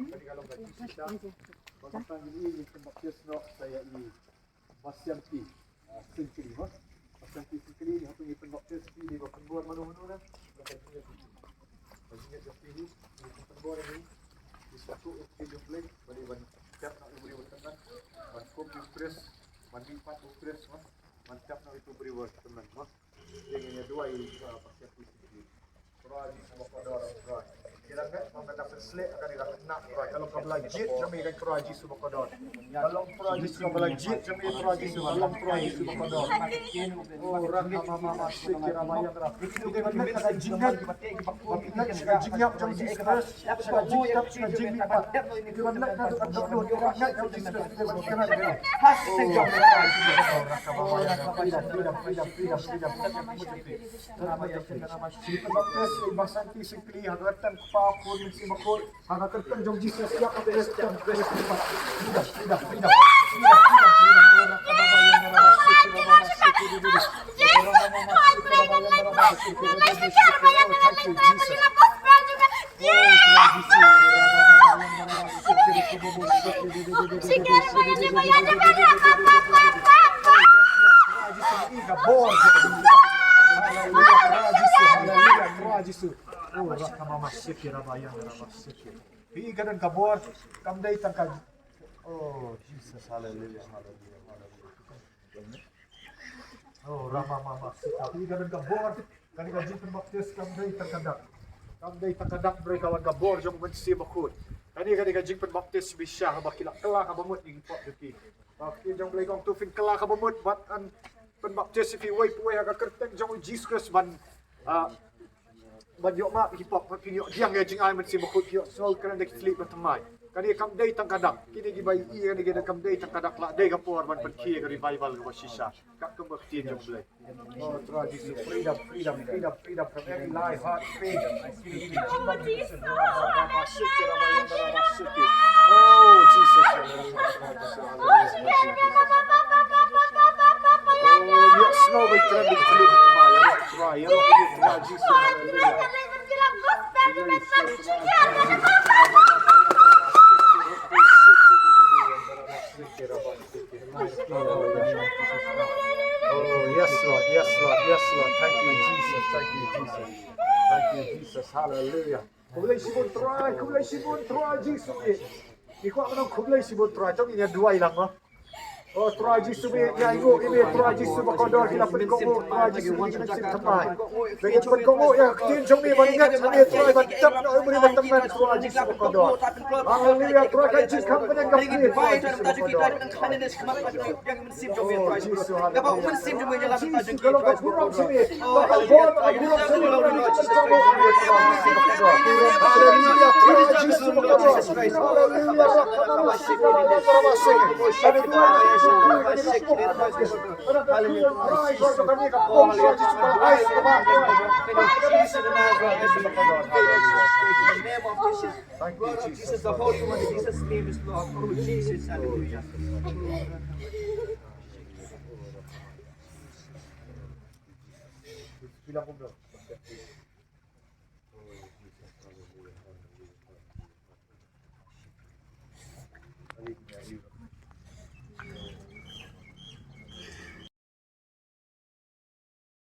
Kani kalau gaji kita, basta ini yung bakis no saya ini Masyanti sentri mo. Masyanti sentri ni hatong ipon bakis di ba pembuat manu-manu na. Baginya jadi ini pembuat ini disatu video play bali ban tap na iburi tenan. Ban kopi press, ban lipat press mo. Man tap na iburi tenan mo. Yang dua ini Masyanti sentri. Kurang sama kodor kurang. Kira-kira mengadakan selek akan dirakenak kalau kau belajit kami akan keraji semua kodor kalau keraji semua belajit kami keraji semua kalau keraji semua kodor oh raka mama masih kira bayang raka kita mana ada jingat kita jingat jam diskus kita jingat kita jingat kita mana ada doktor kita jam diskus kita berkena dengan hasil jam raka mama nama masih bagus Masyanti simply hagatan papun si makol hagatan jom Jesus siap Kristen tidak oh raka mama sikira bayang rama sikir bi gadan kabor kamdai tangkal oh Jesus hallelujah oh rama mama sikir bi gadan kabor kan gaji pembaptis kamdai tangkadak bre kawan kabor jom bensi bakut kani gaji pembaptis bisya bakila kelak abamut ing pot deki bakti jom blai kong tufin kelak abamut bat an pembaptis si wai puai aga kerteng jom Jesus Christ ban ban yok mak hipok pinyo diang ya jing ai men si bakut yok sol kan dek slip bertemai kan dia kam dei tang kadak kini gi bai i kan dia kam dei tang kadak la dei kapor ban perki ga revival ga shisha kak kem bakti jom blai oh tradisi freedom from every lie heart faith oh Jesus oh snow bai trending slip bertemai try ya Jesus Yes, Lord. Thank you, Jesus. Hallelujah. Kublai sibun try, Jesus. Iko ano kublai sibun try. Tong ini dua ilang mo. Oh, traji sumi ya ibu ini traji sumi kodor kita penkomo traji sumi kita tamai. Bagi penkomo ya tin sumi bangat sumi traji batap na umri batangan traji sumi kodor. Haleluya traji jis kampan yang kapit. Kalau kapurang sumi, bakal bon kapurang sumi. Haleluya traji sumi kodor. Haleluya. Jesus, the Holy One, Jesus' name is Lord. Oh, Jesus, hallelujah. Bilang ko bro. Hallelujah.